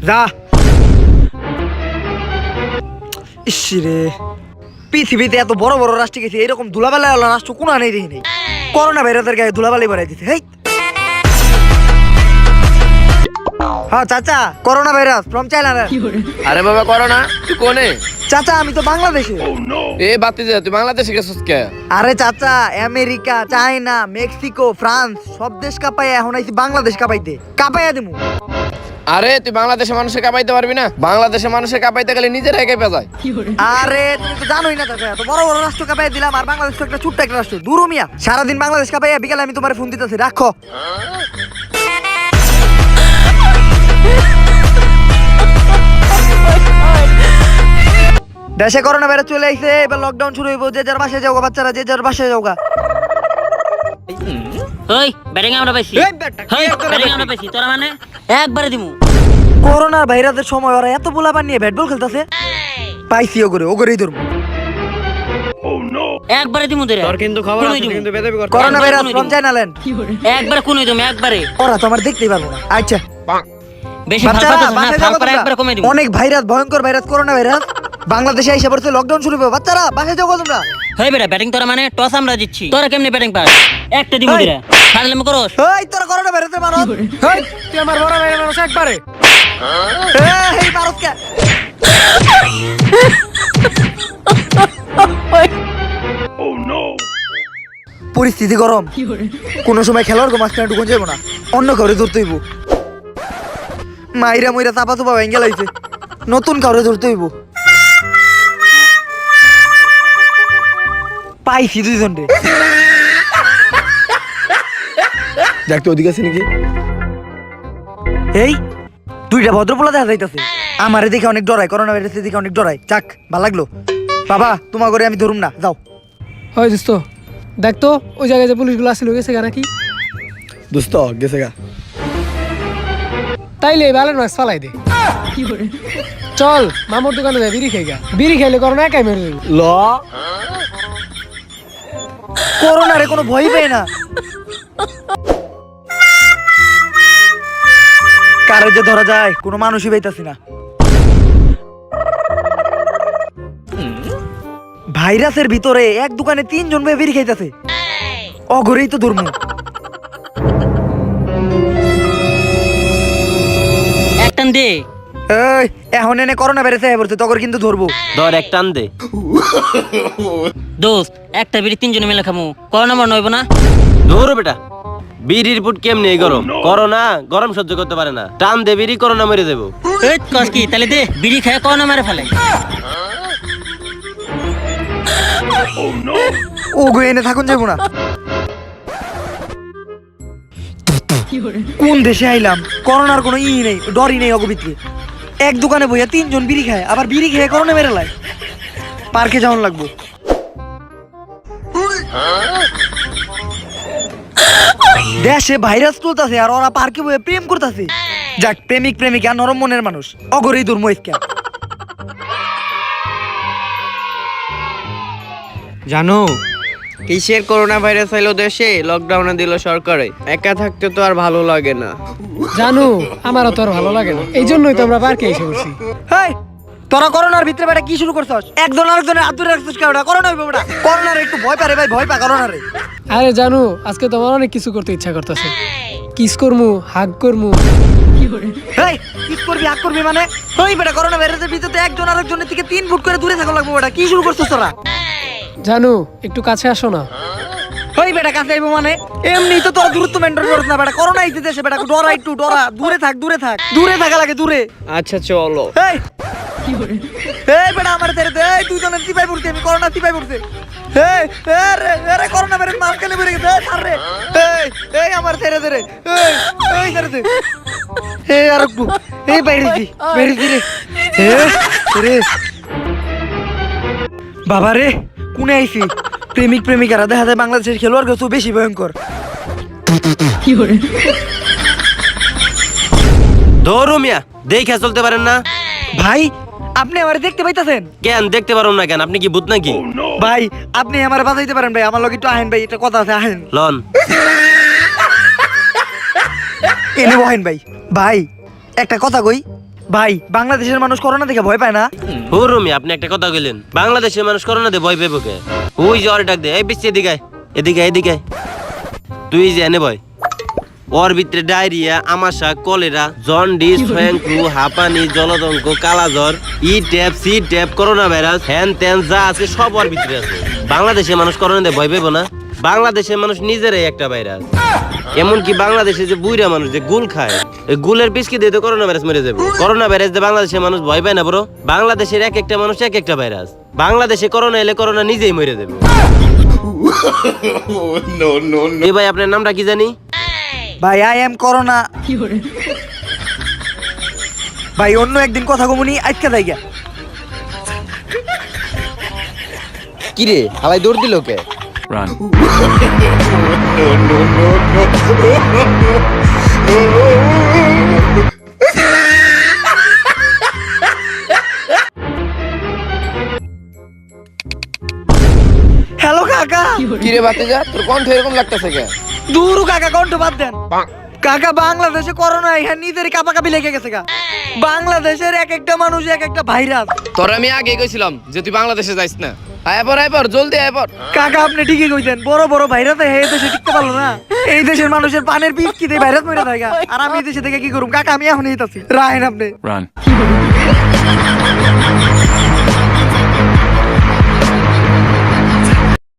যা। ইসরে, পৃথিবীতে এত বড় বড় রাষ্ট্র গেছে, এরকম ধুলাবালি রাষ্ট্র কোন নেই দেখি নেই। করোনা ভাইরাসের গায়ে ধুলাবালি বাড়াই দিছে। হেই হ্যাঁ চাচা, করোনা ভাইরাস ফ্রম চায়না। আরে বাবা করোনা তুই কোনে? চাচা আমি তো বাংলাদেশে। এ বাতি যা, তুই বাংলাদেশে গেছিস কে? আরে চাচা, আমেরিকা, চায়না, মেক্সিকো, ফ্রান্স সব দেশ কাঁপাইয়া এখন আইছি বাংলাদেশ কাঁপাইতে। কাঁপাইয়া দিমু। আরে তুই বাংলাদেশের মানুষকে কাঁপাইতে পারবি না? বাংলাদেশের মানুষকে কাঁপাইতে গেলে নিজেরাই কেঁপে যায়। আরে তুমি তো জানোই না চাচা, এত বড় বড় রাষ্ট্র কাঁপাইয়া দিলাম আর বাংলাদেশ তো একটা ছোট্ট একটা রাষ্ট্র। দূর মিয়া, সারাদিন বাংলাদেশ কাঁপাইয়া বিকালে আমি তোমার ফোন দিতেছি, রাখো। দেশে করোনা ভাইরাস চলে আইছে, এবার লকডাউন শুরু হইব। যে যার বাসায় যাওগা, বাচ্চারা যে যার বাসায় যাওগা। ওই ব্যাটিং আমরা পাইছি। এই ব্যাটা, ওই কি একটা ব্যাটিং ব্যাটিং? আমরা পাইছি, তোরা মানে একবারে দিমু। করোনার ভাইরাসের সময় ওরা এত পোলাপান নিয়ে ব্যাট বল খেলতেছে। পাইছি ওগরেই ধরবো। একবারে দিমু তোরা। তোর কিন্তু খবর আছে, তুই কিন্তু বেদবি করছিস। Corona virus from China land. একবারে কোনই দিমু, একবারে। ওরা তো আমার দেখতেই পারবো না। আচ্ছা বেশি ভালো বাচ্চারা, পাচ্ছ না, বাসায় ফাল যাও করে তোমরা। একবারে কমাই দিমু। অনেক ভাইরাস, ভয়ঙ্কর ভাইরাস, করোনা ভাইরাস বাংলাদেশে আইসা পড়ছে, লকডাউন শুরু হবে। বাচ্চারা বাসায় যাও তোমরা। হই বেটা, ব্যাটিং তোরা মানে টস আমরা দিচ্ছি। তোরা কেমনে ব্যাটিং পাস? একটা দিমু এই। দিরা। ফাজলামি করস? এই তোরা করোনা ভাইরাসের মানুষ। হেই, তুই আমার বড় ভাইয়ের মানুষ একবারে। এই ভারত কে? পরিস্থিতি গরম, কোন সময় খেলোয়াড় মাঝখানে ঢুকুন যাবো না, অন্য কাউরে ধরতে হইব। মাইরা মইরা চাপা চুপা ভেঙ্গে লাইছে, নতুন কাউরে ধরতে হইব। পাইছি দুইজন রে। দেখ তো ওদিকে আছে নাকি? এই দুইটা ভদ্রপোলা দেখা যাইতাছে, আমারে দেখে অনেক ডরায়, করোনা ভাইরাসের দেখে অনেক ডরায়। যাক ভাল লাগলো। বাবা তোমার ঘরে আমি ধরুম না, যাও। হয় দোস্ত, দেখ তো ওই জায়গায় যে পুলিশগুলো আসছিল গেছে গা নাকি? দোস্ত গেছে গা। তাইলে ব্যালেন্স মাস্ক ফালাই দে। চল মামুর দোকানে যাই, বিড়ি খাই গা। বিড়ি খাইলে করোনা একাই মেরে দেবো। ল করোনারে কোনো ভয় পাই না। কারে যে ধরা যায় কোনো মানুষই পাইতাছি না। ভাইরাসের ভিতরে এক দোকানে 3 জন বের খাইতাছে, অঘরেই তো ধর্ম। একটান দে। এই এখন এনে করোনা ভাইরাসে পড়ছে, তখন কিন্তু ধরবো। ধর এক টান দে। দোস্ত একটা বিড়ি তিনজনে মিলে খামু, করোনা মনে হইব না? ধর বেটা, বিড়ির পুট কেমনে এই গরম? করোনা গরম সহ্য করতে পারে না, টান দে বিড়ি, করোনা মেরে দেবো। এই কস কি? তাহলে দে, বিড়ি খায় করোনা মারে ফেলে। ও গো এনে থাকুন যাবো না। কোন দেশে আইলাম? করোনার কোনো নেই, ডরই নেই অগবিত্রে। এক দোকানে বইয়া 3 জন বিড়ি খায়, আবার বিড়ি খেয়ে করোনা মেরে লাই। পার্কে যাওয়ান লাগবো। দেশে ভাইরাস তুলতাছে আর ওরা পার্কে বইয়া প্রেম করতেছে। যাক, প্রেমিক প্রেমিকা নরম মনের মানুষ, অগরেই দুর্ম ইস্কা। জানো কিসের করোনা ভাইরাস হইলো দেশে? লকডাউনে দিল সরকারে। একা থাকতে তো আর ভালো লাগে না। জানো আমারও তো আর ভালো লাগে না, এই জন্যই তো আমরা পার্কে এসে বসছি। হেই তোরা করোনার ভিতরে বেটা কি শুরু করছস? একজন আরেকজনের হাত ধরে রাখছিস কেন? করোনা হইব বেটা। করোনার একটু ভয় পারে ভাই, ভয় পা করোনারে। আরে জানো আজকে তোমার অনেক কিছু করতে ইচ্ছা করতেছে। কিস করমু, হাগ করমু। হেই কি করবি, হাত করবি মানে? ওই বেটা করোনা ভাইরাসের ভিতরে একজন আরেকজনের থেকে 3 ফুট করে দূরে থাকা লাগবে বেটা। কি শুরু করছস তোরা? জানো একটু কাছে আসো না। ওই বেটা কাছে আইবো মানে? এমনি তো তোরা দূরত্ব মেইনটেইন করছ না বেটা। করোনা আইছে দেশে বেটা, ডরা একটু ডরা। দূরে থাক, দূরে থাক, দূরে থাকা লাগে, দূরে। আচ্ছা চলো। এই এই বেটা আমার ছেড়ে দে। এই দুইজনের চিপাই পড়ছে, আমি করোনা চিপাই পড়ছে। এই আরে করোনা ভাইরাস মার কেন বেরে গেছে? ছাড় রে। এই আমার ছেড়ে দে রে। এই ছেড়ে দে। এই আর একটু। এই বাইরেছি রে। রে বাবা রে, কোনে আইছি? প্রেমিক প্রেমিকারা দেখা যায় বাংলাদেশের খেলোয়াড় কাছেও বেশি ভয়ঙ্কর। ধরো মিয়া, দেখে চলতে পারেন না? ভাই আপনি আমার দেখতে পাইতাছেন? কেন দেখতে পারো না কেন? আপনি কি ভূত নাকি? ভাই আপনি আমার বাঁচাইতে পারেন ভাই, আমার লগে একটু আহেন ভাই, একটা কথা আছে, আহেন। লন এনে বহেন ভাই। ভাই একটা কথা কই, ভাই বাংলাদেশের মানুষ করোনা থেকে ভয় পায় না? হুরুমি আপনি একটা কথা কইলেন, বাংলাদেশের মানুষ করোনাতে ভয় পাইব কে? ওই যে ওরে ডাক দে, এই পিছিয়ে এদিকে আয়, এদিকে আয়, এদিকে আয়। তুই যে এনে ভয়, ওর ভিতরে ডায়রিয়া, আমাশা, কলেরা, জন্ডিস, সোয়াইন ফ্লু, হাঁপানি, জলদঙ্ক, কালাজ্বর, ই ট্যাপ, সি ট্যাপ, করোনা ভাইরাস, হ্যান ত্যান যা আছে সব ওর ভিতরে আছে। বাংলাদেশের মানুষ করোনাতে ভয় পাইব না? বাংলাদেশের মানুষ নিজেরাই একটা ভাইরাস। এমনকি বাংলাদেশে যে বুইরা মানুষ যে গুল খায়, এই গুলের পিসকি দিয়ে তো করোনা ভাইরাস মরে যাবে। করোনা ভাইরাস দিয়ে বাংলাদেশের মানুষ ভয় পায় না ব্রো। বাংলাদেশের এক একটা মানুষ এক একটা ভাইরাস। বাংলাদেশে করোনা এলে করোনা নিজেই মরে যাবে। এ ভাই আপনার নামটা কি জানি? ভাই আই এম করোনা। ভাই অন্য একদিন কথা কমুনি, আজকে যাই গা। কি রে হালাই দৌড় দিল কে? হ্যালো কাকা। কি রে বাতিজা, তোর কণ্ঠ এরকম লাগতেছে কে? দূর কাকা, কণ্ঠ বাদ দেন। কাকা বাংলাদেশে করোনা এখানে নিজের কাপাকাপি লেগে গেছে গা। বাংলাদেশের এক একটা মানুষ এক একটা ভাইরাস। তোর আমি আগে কইছিলাম যে তুই বাংলাদেশে যাইস না। আয় পর জলদি আয় পর। কাকা আপনি ঠিকই কইতেন, বড় বড় ভাইরাস এই দেশে টিকতে পারলো না। এই দেশের মানুষের পানের পিস কি দেয়, ভাইরাস মরে যায় গা। আর আমি এই দেশে থেকে কি করুম কাকা, আমি এখন এইতাছি, রাহেন আপনি।